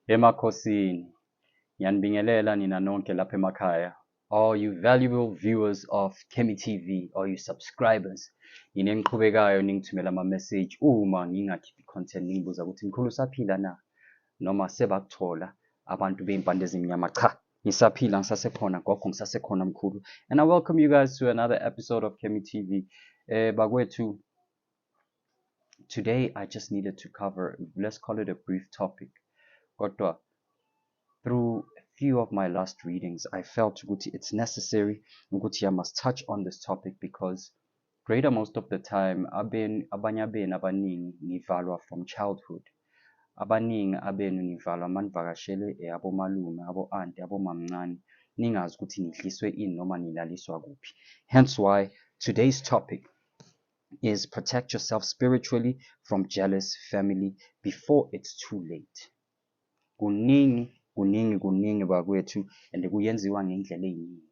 Emakhosini, ngiyanibingelela nina nonke lapha emakhaya. All you valuable viewers of Kemi TV, all you subscribers, yini engiqhubekayo ningithumela ama-message uma ngingakhiphi content ningibuza ukuthi mkhulu usaphila na? Noma sebakuthola abantu bey'mpande ezimnyama. Cha, ngisaphila, ngisasekhona gogo, ngisasekhona mkhulu. And I welcome you guys to another episode of Kemi TV. Bakwethu, today I just needed to cover, let's call it a brief topic. Kodwa, through a few of my last readings, I felt ukuthi it's necessary ukuthi I must touch on this topic because greater most of the time abanye abenu abaningi nivalwa from childhood. Abaningi abenu nivalwa manivakashele abomalume, abo-anti, abomamncane, ningazi ukuthi nidliswe ini noma nilaliswa kuphi. Hence why today's topic is protect yourself spiritually from jealous family before it's too late. Kuningi bakwethu, and kuyenziwa ngendlela eyiningi.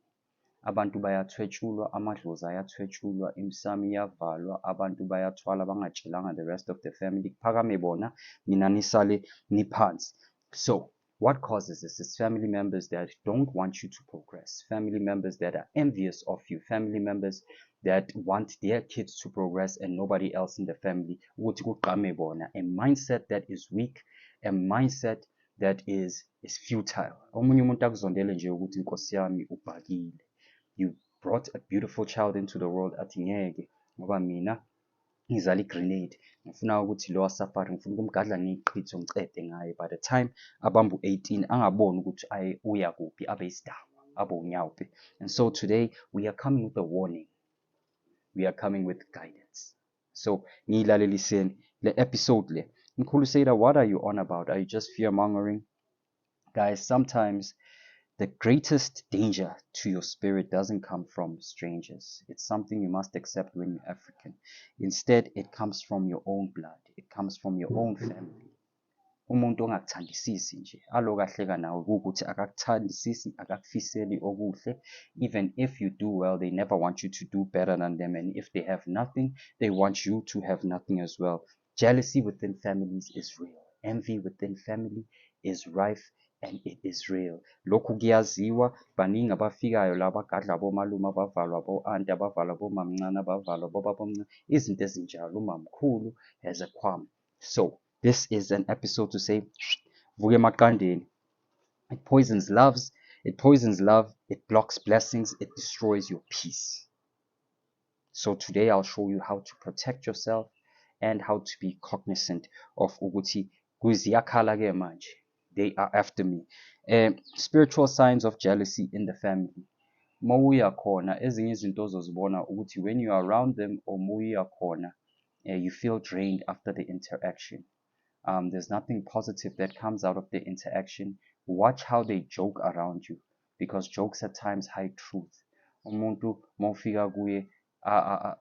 Abantu bayathwetshulwa, amadlozi ayathwetshulwa, imsamo iyavalwa, abantu bayathwala bangatshelanga the rest of the family. Kuphakame bona, nina nisale niphansi. So, what causes this? It's family members that don't want you to progress, family members that are envious of you, family members that want their kids to progress and nobody else in the family. Ukuthi kuqame bona. A mindset that is weak, a mindset that is futile. Omunye umuntu akuzondele nje ukuthi inkosi yami ubhakile. You brought a beautiful child into the world. Athi ngeke ngoba mina ngizala i-grenade. Ngifuna ukuthi lo wasafari ngifuna ukumgadla ngeyiqhitho ngicede ngaye. By the time abambu 18 angaboni ukuthi uya kuphi, abe isidakwa, abe unyawupe. And so today we are coming with a warning. We are coming with guidance. So ngilaleliseni le episode le. Mkhulu, what are you on about? Are you just fear-mongering? Guys, sometimes the greatest danger to your spirit doesn't come from strangers. It's something you must accept when you're African. Instead, it comes from your own blood. It comes from your own family. Umuntu ongakuthandisisi nje alokahleka nawe ukuthi akakuthandisisi, akakufiseli okuhle. Even if you do well, they never want you to do better than them, and if they have nothing, they want you to have nothing as well. Jealousy within families is real. Envy within family is rife, and it is real. Lokhu kuyaziwa, baningi abafikayo la bagadla abomalume, abavalwa abo-anti, abavalwa abomamncane, abavalwa abobabomncane, izinto ezinjalo. Umamkhulu has a qualm. So this is an episode to say, vuke maqandeni. It poisons loves, it poisons love, it blocks blessings, it destroys your peace. So today I'll show you how to protect yourself and how to be cognizant of ukuthi kuziyakhala ke manje. They are after me. Spiritual signs of jealousy in the family. Mawuya khona, ezinye izinto ozozibona ukuthi when you are around them or mawuya khona, you feel drained after the interaction. There's nothing positive that comes out of the interaction. Watch how they joke around you, because jokes at times hide truth. Umuntu mawufika kuye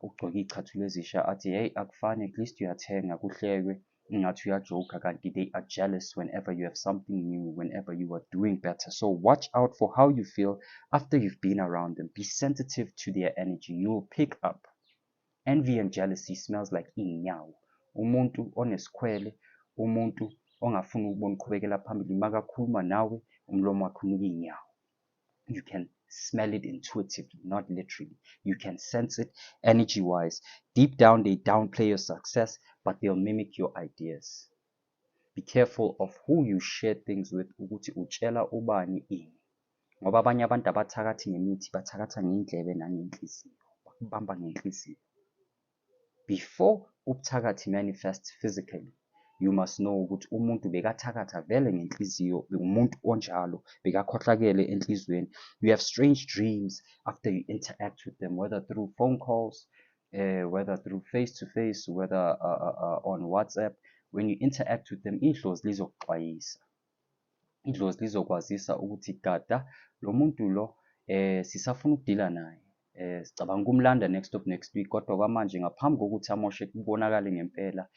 ugcoke icathulo ezisha athi hey akufani, at least uyathenga kuhlekwe ngathi uyajoka, kanti they are jealous whenever you have something new, whenever you are doing better. So watch out for how you feel after you've been around them. Be sensitive to their energy. You will pick up. Envy and jealousy smells like inyawo. Umuntu onesikhwele, umuntu ongafuni ukubona uqhubekela phambili, makakhuluma nawe umlomo wakhe unuka inyawo. You can smell it intuitively, not literally. You can sense it energy-wise. Deep down, they downplay your success, but they'll mimic your ideas. Be careful of who you share things with, ukuthi utshela ubani ini. Ngoba abanye abantu abathakathi ngemithi, bathakatha ngendlebe nangenhliziyo, bakubamba ngenhliziyo. Before ubuthakathi manifests physically, you must know ukuthi umuntu bekathakatha vele ngenhliziyo, umuntu onjalo bekakhohlakele enhlizweni. You have strange dreams after you interact with them, whether through phone calls, whether through face-to-face, whether on WhatsApp. When you interact with them, idlozi lizokuxwayisa. Idlozi lizokwazisa ukuthi tata lo muntu lo sisafuna ukudila naye. Sicabanga ukumlanda next week, kodwa kwamanje ngaphambi kokuthi amoshe kubonakale ngempela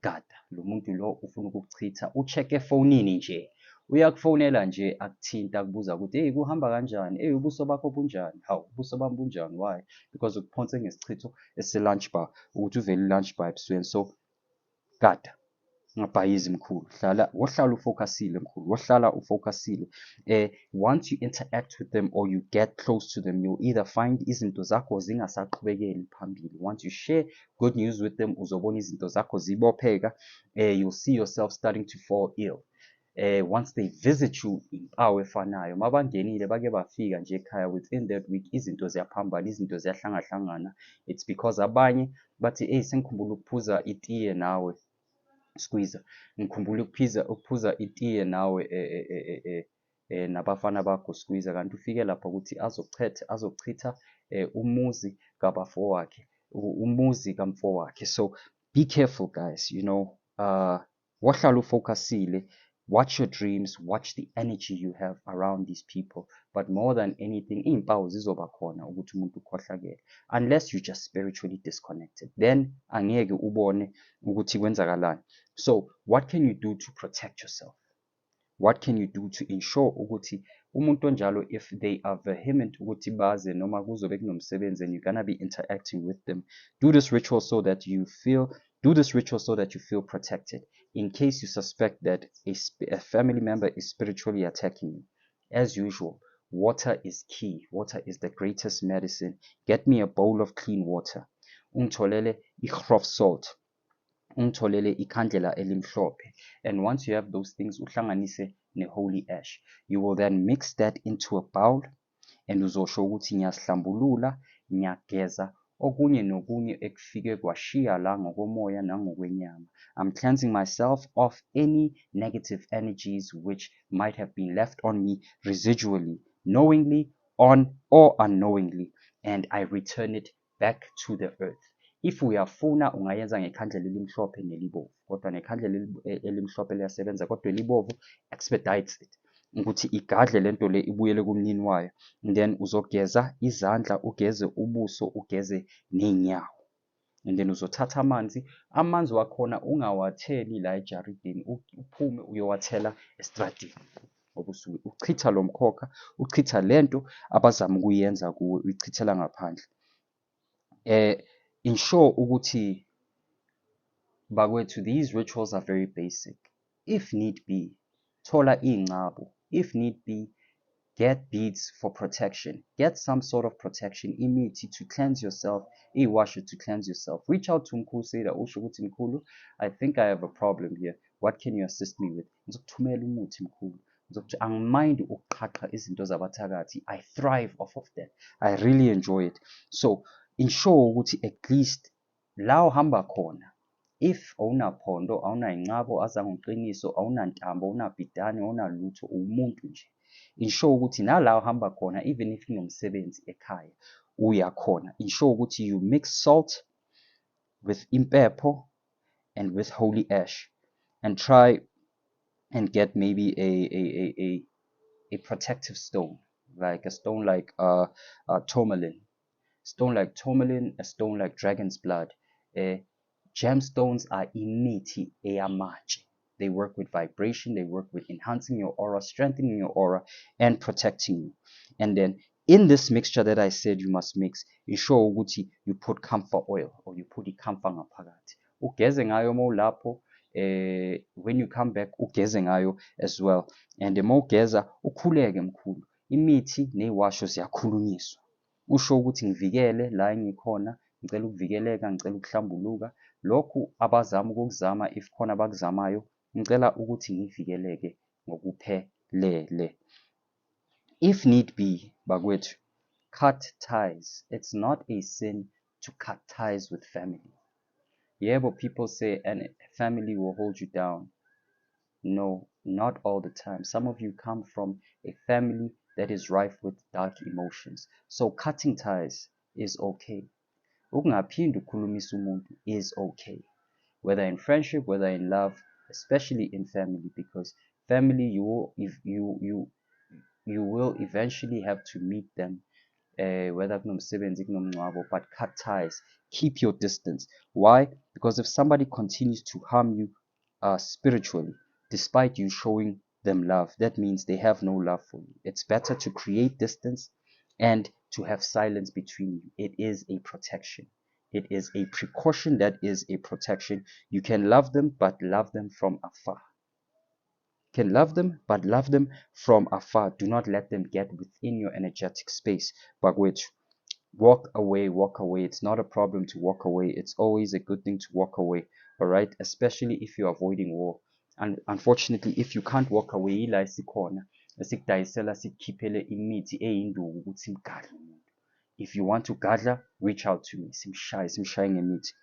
gada lo muntu lo ufuna ukukuchitha. Ucheck efonini nje, uyakufonela nje, akuthinta, akubuza ukuthi hey kuhamba kanjani, hey ubuso bakho bunjani, hawu ubuso bami bunjani. Why? Because ukuphonse ngesichitho ese lunch bar ukuthi uvele lunch bar ebusweni. So gada ngabhayizi mkhulu, wohlala ufocusile mkhulu, wohlala ufocusile. Once you interact with them or you get close to them, you'll either find izinto zakho zingasaqhubekeli phambili. Once you share good news with them, uzobona izinto zakho zibopheka. You'll see yourself starting to fall ill. Once they visit you impawu efanayo, mabangenile bake bafika nje ekhaya, within that week izinto ziyaphambana, izinto ziyahlangahlangana. It's because abanye bathi sengikhumbula ukuphuza itiye nawe Squeezer, ngikhumbula ukuphuza itiye nawe nabafana bakho Squeezer, kanti ufike lapha ukuthi azochitha umuzi kabafowakhe, umuzi kamfowakhe. So be careful guys, you know, wohlala ufocusile. Watch your dreams, watch the energy you have around these people. But more than anything, iy'mpawu zizoba khona ukuthi umuntu ukhohlakele. Unless you're just spiritually disconnected, then angeke ubone ukuthi kwenzakalani. So what can you do to protect yourself? What can you do to ensure ukuthi umuntu onjalo, if they are vehement ukuthi baze noma kuzobe kunomsebenzi and you're gonna be interacting with them, do this ritual so that you feel protected. In case you suspect that a family member is spiritually attacking you, as usual, water is key. Water is the greatest medicine. Get me a bowl of clean water. Ungitholele igrof salt. Ungitholele ikhandlela elimhlophe. And once you have those things, uhlanganise ne-holy ash. You will then mix that into a bowl and uzosho ukuthi ngiyasihlambulula, ngiyageza okunye nokunye ekufike kwashiya la ngokomoya nangokwenyama. I'm cleansing myself of any negative energies which might have been left on me residually, knowingly or unknowingly, and I return it back to the earth. If uyafuna ungayenza ngekhandlela elimhlophe nelibomvu, kodwa nekhandlela elimhlophe liyasebenza, kodwa elibomvu expedites it ukuthi igadle lento le ibuyele kumnini wayo. And then uzogeza izandla, ugeze ubuso, ugeze ney'nyawo. And then uzothatha amanzi wakhona ungawatheli la ejaridini, uphume uyowathela estradini. Obusuke uchitha lo mkhokha, uchitha lento abazama ukuyenza kuwe, uyichithela ngaphandle. Ensure ukuthi bakwethu, these rituals are very basic. If need be, thola iy'ngcabo. If need be, get beads for protection. Get some sort of protection, imithi to cleanse yourself, iy'washo to cleanse yourself. Reach out to Mkhulu Seda, usho ukuthi Mkhulu, I think I have a problem here. What can you assist me with? Ngizokuthumela umuthi Mkhulu. Angimind ukuqhaqha izinto zabathakathi. I thrive off of that. I really enjoy it. So ensure ukuthi at least la uhamba khona, if awunaphondo, awunay'ngcabo azangoqiniso, awunantambo, awunabhidane, awunalutho, uwumuntu nje, ensure ukuthi nala uhamba khona, even if kunomsebenzi ekhaya, uyakhona. Ensure ukuthi you mix salt with impepho and with holy ash, and try and get maybe a protective stone, like a stone like tourmaline. Stone like tourmaline, a stone like dragon's blood. Gemstones are imithi eyamatshe. They work with vibration, they work with enhancing your aura, strengthening your aura, and protecting you. And then in this mixture that I said you must mix, ensure ukuthi you put camphor oil, or you put camphor ngaphakathi. Ugeze ngayo lapho, when you come back ugeze ngayo as well. And mawugeza ukhuleke mkhulu. Imithi ney'washo ziyakhulunyiswa. Usho ukuthi ngivikele la engikhona, ngicela ukuvikeleka, ngicela ukuhlambuluka. Lokhu abazama ukukuzama, if khona abakuzamayo, ngicela ukuthi ngivikeleke ngokuphelele. If need be, bakwethu, cut ties. It's not a sin to cut ties with family. Yebo, people say and family will hold you down. No, not all the time. Some of you come from a family that is rife with dark emotions. So cutting ties is okay. Ukungaphindi ukhulumise umuntu is okay. Whether in friendship, whether in love, especially in family, because family you will eventually have to meet them, whether kunomsebenzi kunomngcwabo, but cut ties. Keep your distance. Why? Because if somebody continues to harm you spiritually, despite you showing them love, that means they have no love for you. It's better to create distance and to have silence between you. It is a protection. It is a precaution that is a protection. You can love them, but love them from afar. You can love them, but love them from afar. Do not let them get within your energetic space. But which walk away, walk away. It's not a problem to walk away. It's always a good thing to walk away. All right, especially if you're avoiding war. And unfortunately, if you can't walk away, ila isikhona esikudayisela sikhiphele imithi eyinduku ukuthi simgadle umuntu. If you want to gadla, reach out to me. Simshaye ngemithi.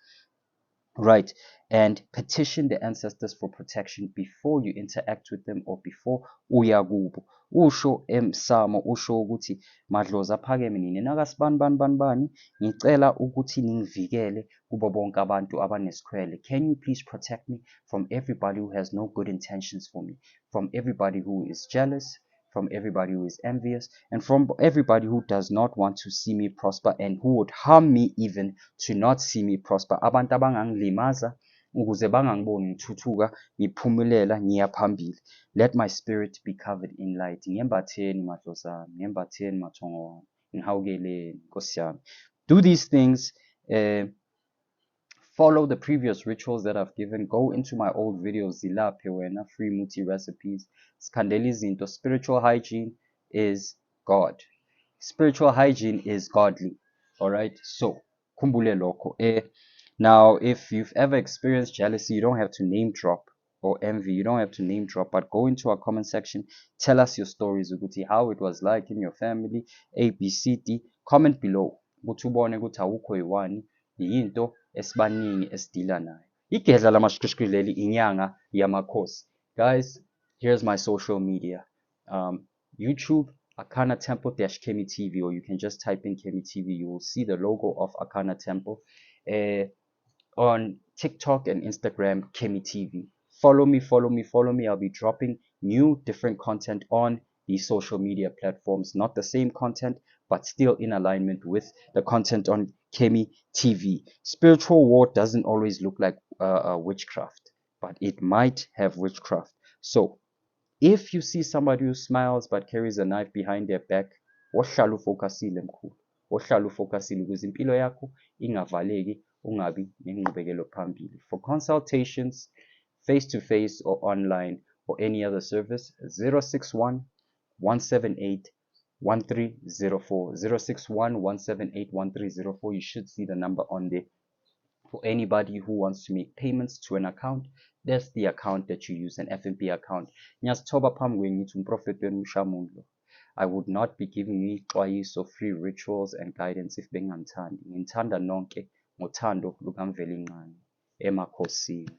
Right, and petition the ancestors for protection before you interact with them or before uya kubo. Usho emsamo usho ukuthi madlozi aphakeme nini nakasibani ngicela ukuthi ningivikele kubo bonke abantu abanesikhwele. Can you please protect me from everybody who has no good intentions for me, from everybody who is jealous, from everybody who is envious, and from everybody who does not want to see me prosper and who would harm me even to not see me prosper. Abantu abangangilimaza ukuze bangangiboni ngithuthuka, ngiphumelela, ngiya phambili. Let my spirit be covered in light. Ngiyembatheni madlozana, ngiyembatheni mathongo wami, ngihawukeleni Nkosi yami. Do these things. Follow the previous rituals that I've given. Go into my old videos, zilaphe wena, free muti recipes. Skandeli zinto. Spiritual hygiene is God. Spiritual hygiene is godly. All right. So, kumbule loko. Now, if you've ever experienced jealousy, you don't have to name drop, or envy. You don't have to name drop, but go into our comment section. Tell us your stories, ukuthi how it was like in your family. A, B, C, D. Comment below. Ukuthi ubone ukuthi awukho yiwani. Yinto esibaningi esidila nayo. Igedla lamashishishikili leli inyanga yamakhosi. Guys, here's my social media. YouTube, Akana Temple Kemi TV, or you can just type in Kemi TV. You will see the logo of Akana Temple. On TikTok and Instagram, Kemi TV. Follow me. I'll be dropping new, different content on these social media platforms. Not the same content, but still in alignment with the content on Kemi TV. Spiritual war doesn't always look like witchcraft, but it might have witchcraft. So, if you see somebody who smiles but carries a knife behind their back, wohlala ufocusile mkhulu. Wohlala ufocusile ukuze impilo yakho ingavaleki, ungabi nenqubekelo phambili. For consultations, face-to-face or online, or any other service, 061 178 1304. 061 178 1304. You should see the number on there. For anybody who wants to make payments to an account, that's the account that you use, an FNB account. I would not be giving you ixwayiso, free rituals and guidance if bengangithandi. Ngithanda nonke ngothando lukaMveli Nqangi. Emakhosini.